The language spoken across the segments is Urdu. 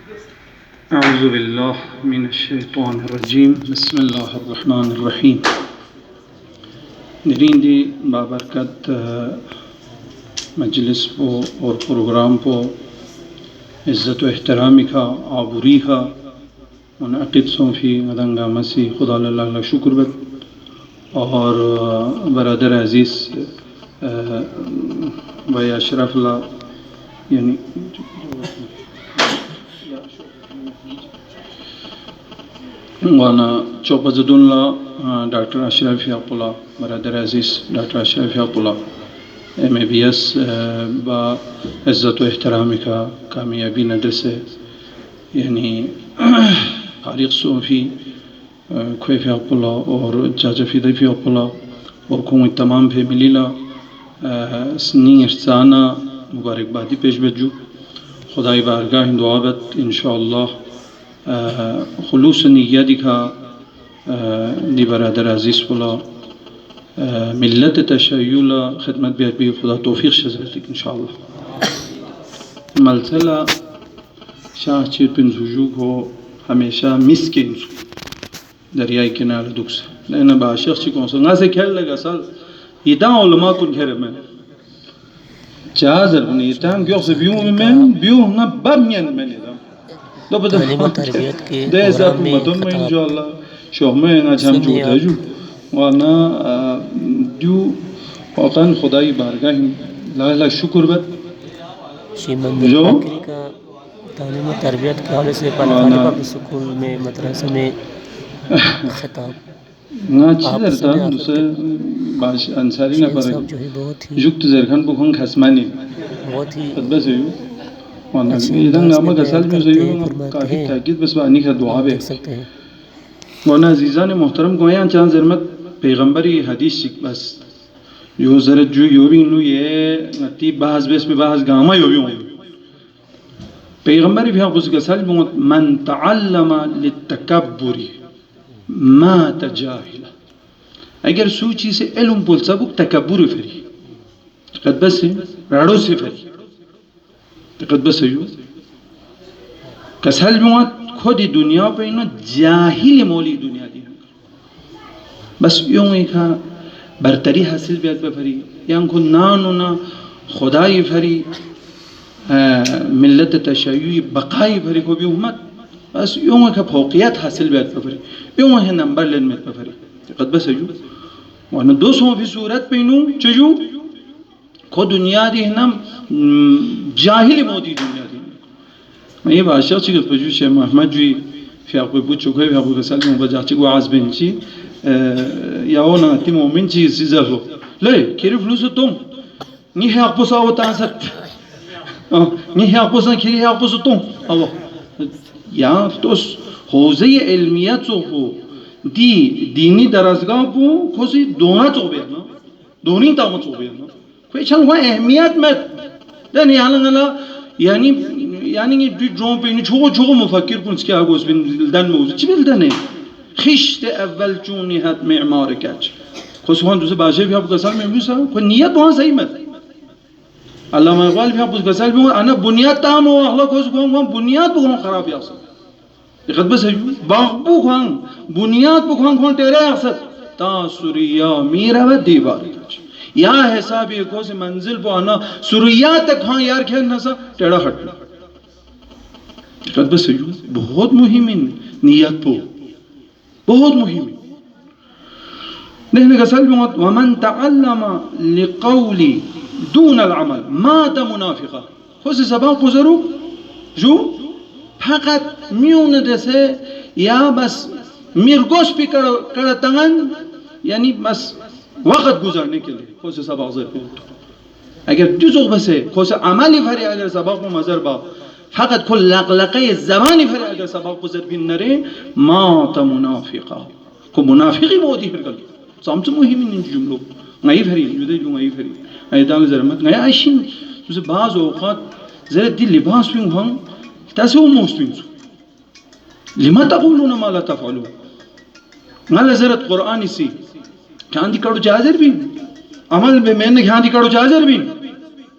أعوذ بالله من الشيطان الرجيم بسم الله الرحمن الرحيم نريندي بابركت مجلس پو اور پروگرام پو عزت و احترامی کا عبوری کا منعقد صوفی مدنگا مسیح خدا اللہ شکر بد اور برادر عزیز بھائی اشرف اللہ یعنی وانا چوپزدون الله ډاکټر اشرف یعقوب الله برادر عزیز ډاکټر اشرف یعقوب الله MABS با عزت و احترامی کا کامیابی ندرسه یعنی فارغ صوفی کویف یعقوب الله اور چاچا فیدی یعقوب الله اور قوم تمام فیملی لا سنی ارسانا مبارکبادی پیش بجو خدای بارگاه دعابت انشاءالله خلوص نیہ دکھا دی برادر عزیز پلا ملت تشیعلا خدمت بھی خدا توفیق شزرتک انشاءاللہ ملسلہ شاہ چیر پنزوجو کو ہمیشہ مس کے انسو دریائی کنار دکس لینا با شخص چکوں سے نا سے کھیل لگا سال ایدان علماء کن گھر میں چازر بنی ایتان گیوخ سے بیو نا بمین میں نیدام تعلیم و تربیت کے پروگرام میں انشاءاللہ شوہمیں ناچام جوتا جو وانا دیو واقعا خدای بارگاہ لا شکر بد جو تعلیم و تربیت کے حوالے سے پاکستانی پبلک سکول میں مدرسہ میں خطاب نا چیز درتا دوسرے باش انصاری نا پر جکت زرخان بخون خسمانی بہت ہی بس ہوئی وانا ایدان نامہ گسال میں زیو کافی تاکید بس بانی کا دعا بے وانا عزیزان محترم کو یہاں چاند زرمت پیغمبری حدیث شک بس یو زرد جو یو بھی انو یہ نتی بحث بیس میں بحث گاما یو بھی ہوں پیغمبری بھی حقوص گسال بہت من تعلم للتکبری ما تجاہل اگر سوچی سے علم پولسا بک تکبر فری قد بس راڑو سے فری قد بس ایو کسل مواد خودی دنیا پہ انو جاہل مولی دنیا دی بس یوں ایکا برتری حاصل بیاد پہ فری یہاں کو نانونا خدای فری ملت تشیعی بقائی فری کو بھی امت بس یوں ایکا فوقیت حاصل بیاد پہ فری یوں ایکا نمبر لین میں پہ فری قد بس ایو وانا دو سو فی صورت پہ انو چجو خود دنیا دی ہنم جاہل مودی دنیا دی میں یہ باشر چی گفت پجو شیخ محمد جوی فی اقوی بود چکوی فی اقوی کسال میں بجاہ چی گو عزبین چی یا اونا تی مومن چی سیزر ہو لے کیری فلوس تم نی ہے اقبوس آو تانست نی ہے اقبوس نا کیری ہے اقبوس تم آو یا توس حوزی علمیت سو ہو دی دینی درازگاہ پو خوزی دونا چو بیرنا دونی تاما چو بیرنا کوئی چل ہوا اہمیت میں دنی آلنگلا یعنی یہ ڈرون پہ چھوگو مفکر کنس کیا گوز بلدن موزی چی بلدن ہے خشت اول چونی حد معمار کچ خوز خوان دوسے باشر بھی آپ گسال میں بیوسا کوئی نیت وہاں صحیح مت اللہ مقبال بھی آپ گسال بھی انا بنیاد تام ہوا اللہ خوز خوان بنیاد بخوان خراب یاسد اقد بس ہے باغ بخوان بنیاد بخوان خوان تیرے اقصد تا سوریا میرا و دیوار کچ یا حساب یہ کو سے منزل پہ آنا سوریات تک ہاں یار کھین نسا ٹیڑا ہٹنا قد بس بہت مہم نیت پو بہت مہم نحن قسل بہت ومن تعلم لقولی دون العمل مات منافقا خوش سباق گزرو جو فقط میون دسے یا بس میرگوش پی کرتنگن یعنی بس وقت گزارنے کے لئے خوش سباق ذر پیوتو اگر جزو بسے خوش عملی فری اگر سباق میں مزر با فقط کل لقلقی زمانی فری اگر سباق گزر بین نرے مات منافقا کو منافقی مودی ہر گل سامچ مہمی نہیں جملو نئی فری جدے جو نئی فری ایدان زرمت نئی آئیشن جسے بعض اوقات زرد دی لباس پین ہم تیسے وہ موست پین سو لما تقولون ما لا تفعلون مالا زرد قرآنی سی کھاندی کڑو چازر بھی عمل بے میں نے کھاندی کڑو چازر بھی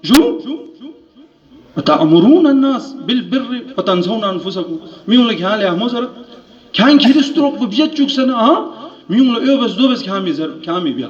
جو وتأمرون الناس بالبر وتنسون أنفسكم ميون لك هالي أحمد كان كريستروك ببجت چوك سنة ميون لك بس دو بس كامي بيا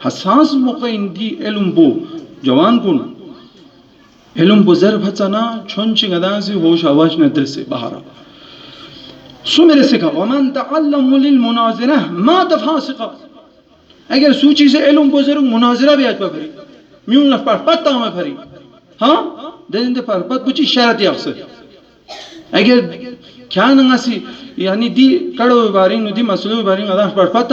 حساس موقع اندي علم بو جوان كون علم بو ضرب هتنا چونچ غدان سے ہوش آواز ندر سے باہر سو میرے سے کہا ومن تعلم للمناظرة ما تفاسقا اگر سوچی سے علم بو ضرب مناظرہ بھی آج بفری میون لك پرپت میں پھری دين پرپت بچی شرط یافس اگر كان ناسي يعني دي كارو بارين ودي مسلو بارين هذا پرپت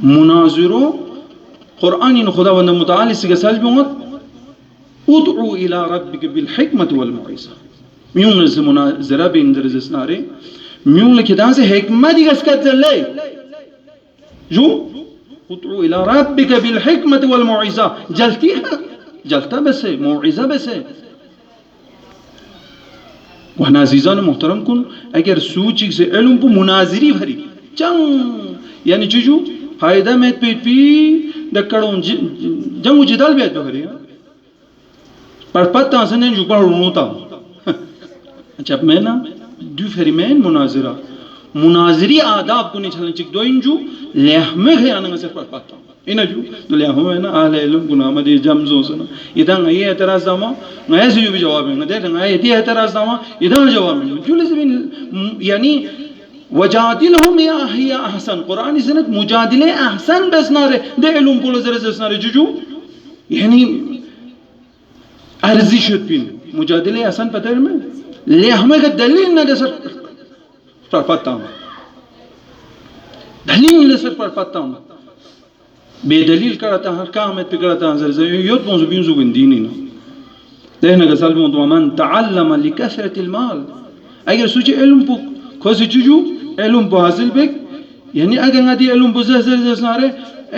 مناظرو قرآن خدا وند متعالي سجسال بيوت ادعو إلى ربك بالحكمة والموعظة ميون مناظرة بين درجة ناري ميون لكدان سے حکمت ہی گسکت لے جو ادعو إلى ربك بالحكمة والموعظة جلتي جلتا بس موعظة بس وهنا عزيزان محترم كن اگر سوچ سے علم کو مناظری بھری چنگ یعنی جو فائدہ میں پی دکڑوں جنگ جدال بیت بھری پر پتہ سن جو پر روتا جب میں نا دو فرمین مناظرہ مناظری آداب کو نہیں چلن چک دو انجو لہمے ہے انا سے پر پتہ اینا جو تو لہمے نا اہل علم کو نام دی جمزو سن ادان یہ اعتراض دما میں سے بھی جواب ہے دے نا یہ اعتراض دما ادان جواب ہے جو لازم یعنی وجادلهم يا هي احسن قرآن سنت مجادله احسن بس ناره ده علم بولو زرز ناره جو يعني ارزی شد بین مجادله احسن پتہ ہے میں لے ہمیں کا دلیل نہ دے سر پر پتہ ہوں دلیل نہ سر پر پتہ ہوں بے دلیل کرتا ہر کام میں پکڑتا زرز یوت بونز بینزو گندینی نا دہنا کا سال بون ومن تعلم لکثرت المال اگر سوچے علم پو کوسی جو علم پو حاصل بک یعنی اگر نادی علم پو زرز نارے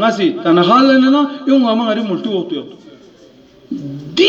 ngasih tanah na yung ngamang ari multi waktu di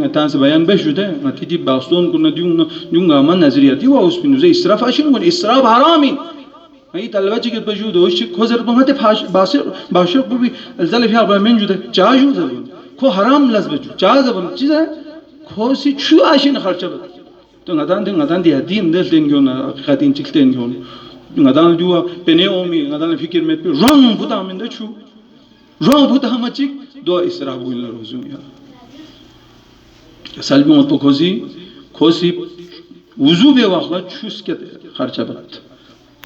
ngatan sebayan beşude ngati di baston kuna diunga man nazariyati wa usbin ze israf ashin kun israf haramin ay talaba chike beşude o şey kozer bu hate başır bu bir zalif ya ben jude çaju zabun ko haram lazbeju çaju zabun çize ko si şu ashin kharcha to ngadan di hadin del dengona hakikatin çikten yon ngadan diwa pene omi ngadan fikir met rong buta min de chu rong buta machik do israf builla rozum ya سلبی مت خوشی وضو به وقت چوس که خرچه بد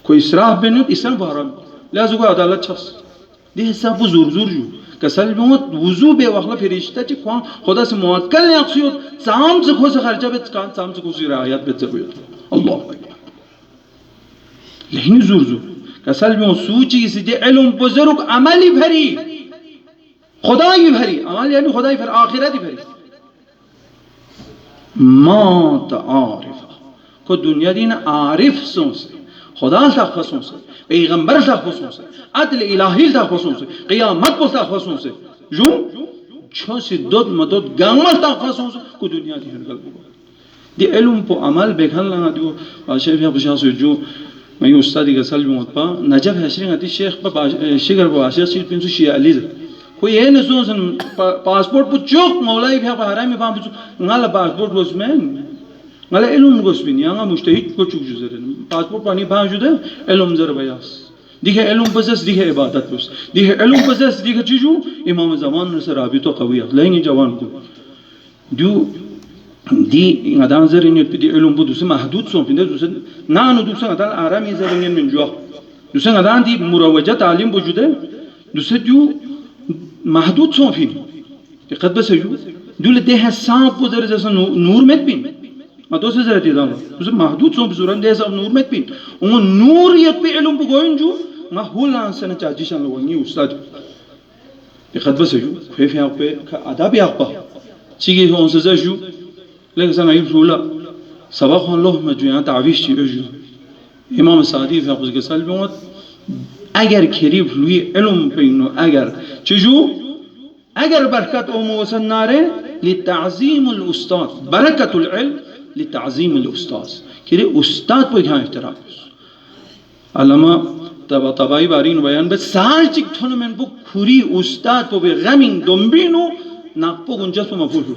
کوئی اسراف بنید اسراف حرام لازم کوئی عدالت چس دی حساب زور جو که سلبی مت وضو به وقت فرشته چی کوان خدا سے موکل نیاکسیود سام سے خوش خرچه بد کان سام سے خوشی رعایت بد زبید الله لحنی زور که سلبی مت سوچی کسی دی علم بزرگ عملی بھری خدایی بھری عمل یعنی خدایی بھر آخرتی بھری ما تعارف کو دنیا دین عارف سونس خدا تا خصوص پیغمبر تا خصوص عدل الہی تا خصوص قیامت تا خصوص جو چھوسی دود مدود گامل تا خصوص کو دنیا دی ہر قلب دی علم پو عمل بکھن لنا دیو شیخ یا بشاس جو میں استادی کا سلب متپا نجف ہشرین اتی شیخ پا شگر پا عاشق شیر پینسو شیعہ علی کوئی یہ نہیں سن پاسپورٹ پر چوک مولائی بھی حرامی فهم بچو نالا پاسپورٹ گوسمن نالا علم گوسمن یانگا مجتهد کو چوک جو زرن پاسپورٹ پانی فهم شده علم زر بیاس دیگه علم بزرس دیگه عبادت بس دیگه علم بزرس دیگه چیجو امام زمان نسر رابطه قویه لینی جوان کو دو دی نادان زرین یت دی علم بود دوسه محدود سون فینده دوسه نانو دوسه نادان آرامی زرین من جوا دوسه نادان دی مروجه تعلیم وجوده دوسه جو محدود سون فين قد بس يجو دول ده حساب بودر جسا نور مت بين ما دوسه زرتي دام دوسه محدود سون بزوران ده حساب نور مت بين و نور يت بي علم بگوين جو ما هولان سنه چاجيشان لو ني استاد قد بس يجو في حق أداب يقبل تيجي هون سجوا لكن سنا يبصولا سباق الله مجيان تعويش تيجو إمام السعدي في حق الجسال بيموت أجر كريم لوي علم بينه أجر تيجو أجر بركة أمور النار لتعظيم الأستاذ بركة العلم لتعظيم الأستاذ كده أستاذ بيجان احترام علما طبعاً بارين بيان بس سالتك ثنا من بو خوري أستاذ بو بغمين دمبينو ناقبو گنجاس بو مفهوم